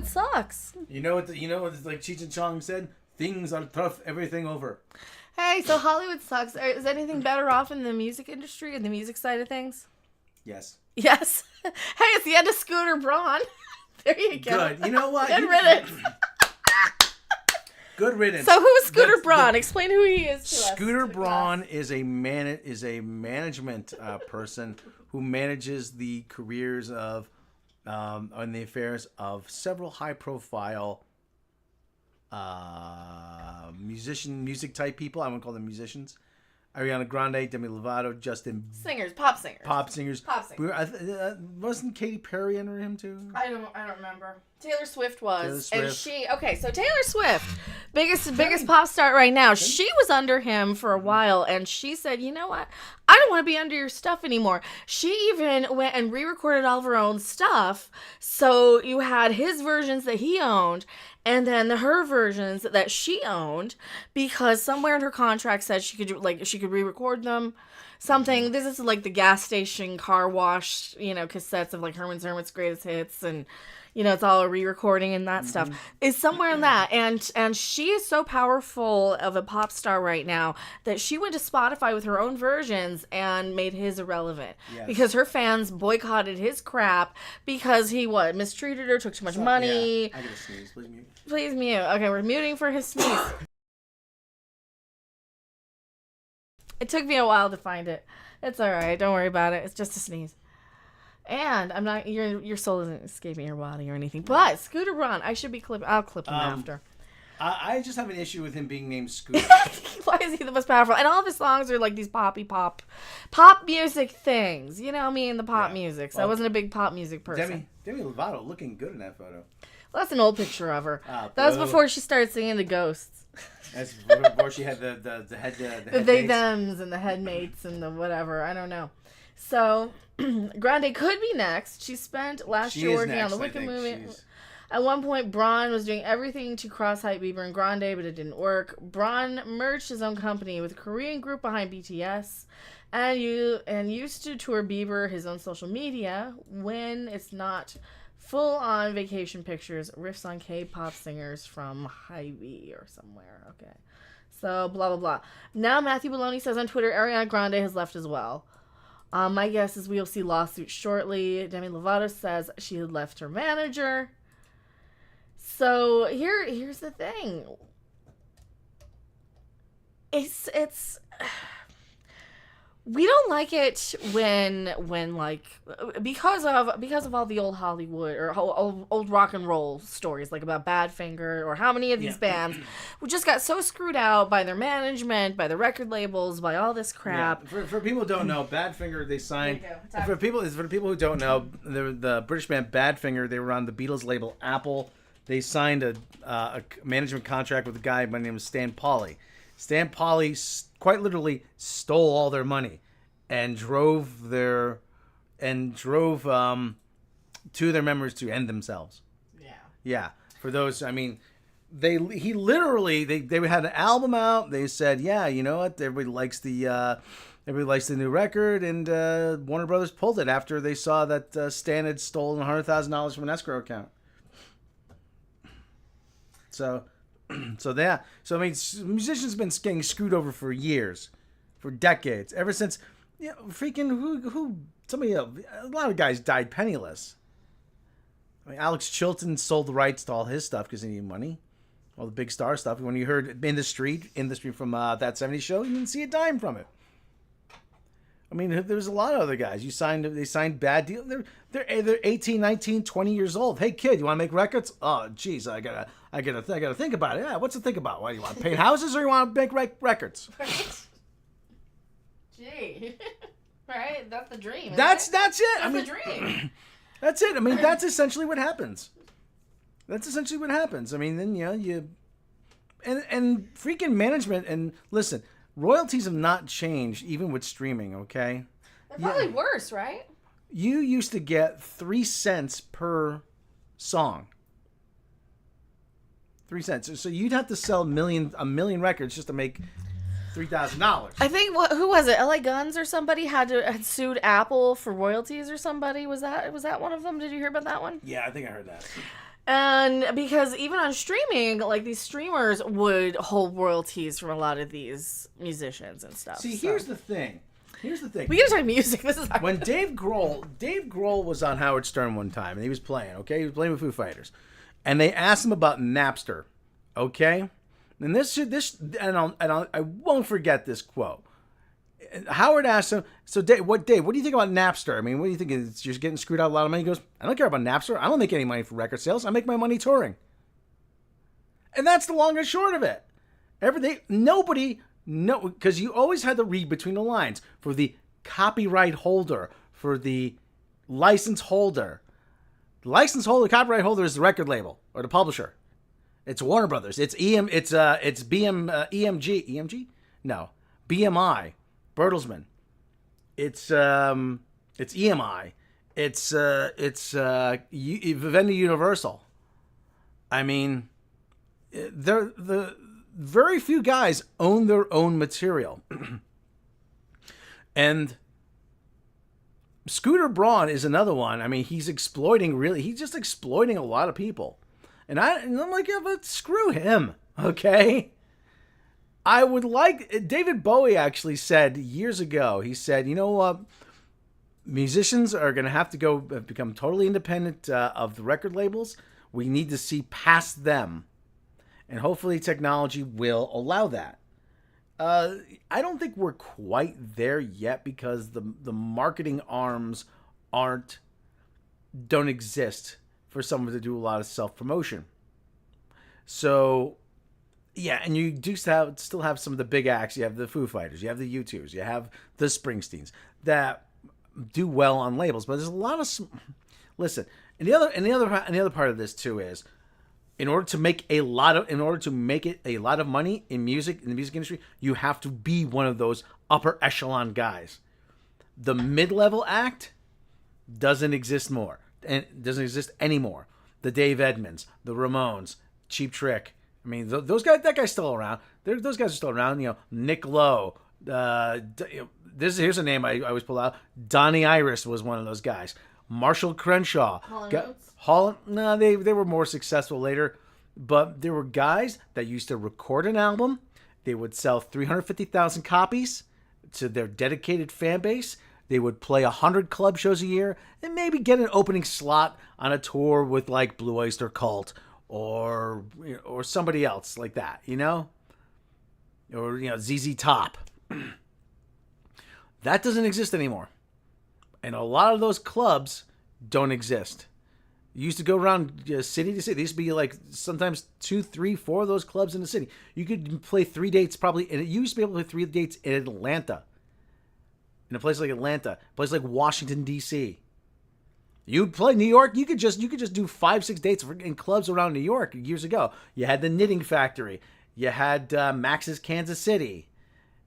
Hollywood sucks. You know what? Like Cheech and Chong said, things are tough. Everything over. Hey, so Hollywood sucks. Is anything better off in the music industry and the music side of things? Yes. Yes. Hey, it's the end of Scooter Braun. There you go. Good. You know what? Good riddance. Good riddance. So who is Scooter Braun? Explain who he is to us. Scooter Braun is a management person who manages the careers of and the affairs of several high-profile music type people. I won't call them musicians. Ariana Grande, Demi LoVato, Justin. Pop singers. Wasn't Katy Perry under him too? I don't remember. Taylor Swift was. And so Taylor Swift, biggest pop star right now. She was under him for a while, and she said, you know what? I don't want to be under your stuff anymore. She even went and re-recorded all of her own stuff. So you had his versions that he owned, and then her versions that she owned, because somewhere in her contract said she could re-record them. Something. This is like the gas station car wash, cassettes of like Herman's greatest hits, and it's all a re-recording and that stuff. Is somewhere in that, and she is so powerful of a pop star right now that she went to Spotify with her own versions and made his irrelevant because her fans boycotted his crap because he mistreated her, took too much money. Yeah. I gotta sneeze. Please mute. Please mute. Okay, we're muting for his sneeze. It took me a while to find it. It's all right. Don't worry about it. It's just a sneeze. And I'm not. Your soul isn't escaping your body or anything. But Scooter Braun, I'll clip him after. I just have an issue with him being named Scooter. Why is he the most powerful? And all of his songs are like these pop music things. You know me and the pop music. So I wasn't a big pop music person. Demi Lovato looking good in that photo. Well, that's an old picture of her. That was before she started singing the ghosts. That's before she had the head they thems and the head mates and the whatever. I don't know. So Grande could be next. She spent last year working on the Wicked movie. At one point, Braun was doing everything to cross-hype Bieber and Grande, but it didn't work. Braun merged his own company with a Korean group behind BTS, and used to tour Bieber his own social media when it's not full-on vacation pictures, riffs on K-pop singers from Hy-Vee or somewhere. Okay, so blah blah blah. Now Matthew Baloney says on Twitter, Ariana Grande has left as well. My guess is we'll see lawsuits shortly. Demi Lovato says she had left her manager. So here's the thing. It's we don't like it when like because of all the old Hollywood or old rock and roll stories like about Badfinger or how many of these bands we just got so screwed out by their management, by the record labels, by all this crap. Yeah. For people who don't know, Badfinger, they signed. For people who don't know, the British band Badfinger, they were on the Beatles label Apple. They signed a management contract with a guy by the name of Stan Pauly. Stan Pauly quite literally stole all their money and drove two of their members to end themselves. Yeah. For those, I mean, they had an album out. They said, yeah, you know what? Everybody likes the new record, and Warner Brothers pulled it after they saw that Stan had stolen $100,000 from an escrow account. So I mean, musicians have been getting screwed over for years, for decades, ever since, freaking a lot of guys died penniless. I mean, Alex Chilton sold the rights to all his stuff because he needed money, all the big star stuff. When you heard In the Street from that '70s show, you didn't see a dime from it. I mean, there's a lot of other guys. They signed bad deals. They're 18, 19, 20 years old. Hey kid, you want to make records? Oh, geez, I gotta think about it. Yeah, what's to think about? What, you want to paint houses or you want to make records? Gee, right? That's the dream. That's it. That's the dream. That's it. I mean, that's essentially what happens. I mean, then you and freaking management and listen. Royalties have not changed, even with streaming, okay? They're probably worse, right? You used to get 3 cents per song. 3 cents. So you'd have to sell a million records just to make $3,000. I think, who was it? LA Guns or somebody had sued Apple for royalties or somebody? Was that one of them? Did you hear about that one? Yeah, I think I heard that. And because even on streaming, like these streamers would hold royalties from a lot of these musicians and stuff. See, here's the thing. We gotta talk music. This is when Dave Grohl was on Howard Stern one time, and he was playing. Okay, he was playing with Foo Fighters, and they asked him about Napster. Okay, and I won't forget this quote. Howard asked him, "So Dave, what do you think about Napster? I mean, what do you think? It's just getting screwed out a lot of money." He goes, "I don't care about Napster. I don't make any money from record sales. I make my money touring." And that's the long and short of it. Because you always had to read between the lines for the copyright holder, for the license holder. The license holder, copyright holder is the record label or the publisher. It's Warner Brothers. It's EMG. No, BMI, Bertelsmann. It's EMI. It's Vivendi Universal. I mean, the very few guys own their own material. And Scooter Braun is another one. I mean, he's just exploiting a lot of people. And I'm like, yeah, but screw him, okay? I would like... David Bowie actually said years ago, he said, you know what? Musicians are going to have to become totally independent of the record labels. We need to see past them. And hopefully technology will allow that. I don't think we're quite there yet because the marketing arms don't exist for someone to do a lot of self-promotion. So, yeah, and you do still have some of the big acts. You have the Foo Fighters, you have the U2s, you have the Springsteens that do well on labels. But there's a lot of... Listen, and the other part of this too is... In order to make it a lot of money in the music industry, you have to be one of those upper echelon guys. The mid-level act doesn't exist anymore. The Dave Edmunds, the Ramones, Cheap Trick. I mean, those guys. That guy's still around. Those guys are still around. You know, Nick Lowe. Here's a name I always pull out. Donnie Iris was one of those guys. Marshall Crenshaw. Holland, no, they were more successful later, but there were guys that used to record an album. They would sell 350,000 copies to their dedicated fan base. They would play 100 club shows a year and maybe get an opening slot on a tour with like Blue Oyster Cult or somebody else like that, you know? Or, ZZ Top. That doesn't exist anymore. And a lot of those clubs don't exist. You used to go around city to city. There used to be like sometimes 2, 3, 4 of those clubs in the city. You could play 3 dates probably, and you used to be able to play 3 dates in Atlanta. In a place like Atlanta, a place like Washington D.C. You'd play New York. You could just do 5, 6 dates in clubs around New York years ago. You had the Knitting Factory. You had Max's Kansas City.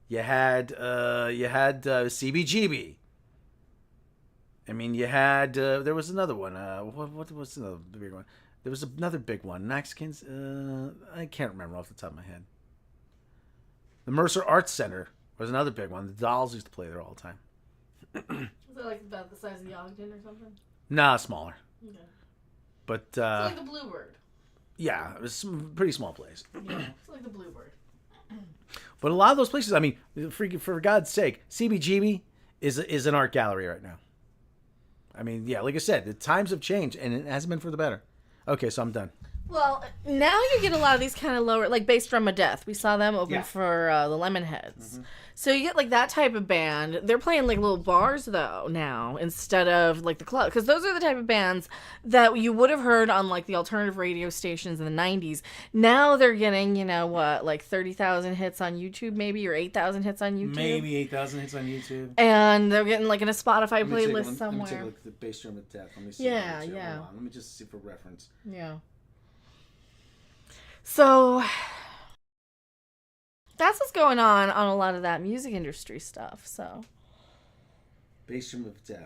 You had CBGB. I mean, you had, there was another one. What was another big one? There was another big one. Mexicans, I can't remember off the top of my head. The Mercer Arts Center was another big one. The Dolls used to play there all the time. Was it like about the size of the Ogden or something? Nah, smaller. Okay. But, it's like the Bluebird. Yeah, it was a pretty small place. Yeah, it's like the Bluebird. But a lot of those places, I mean, for God's sake, CBGB is an art gallery right now. I mean, yeah, like I said, the times have changed, and it hasn't been for the better. Okay, so I'm done. Well, now you get a lot of these kind of lower, like Bass Drum of Death. We saw them open for the Lemonheads. Mm-hmm. So you get like that type of band. They're playing like little bars though now instead of like the club, because those are the type of bands that you would have heard on like the alternative radio stations in the 90s. Now they're getting, like 30,000 hits on YouTube, maybe, or 8,000 hits on YouTube. Maybe 8,000 hits on YouTube. And they're getting like in a Spotify playlist somewhere. Let me take a look at the Bass Drum of Death. Let me see. Yeah. Hold on. Let me just see for reference. Yeah. So that's what's going on a lot of that music industry stuff. So Bass Drum of Death.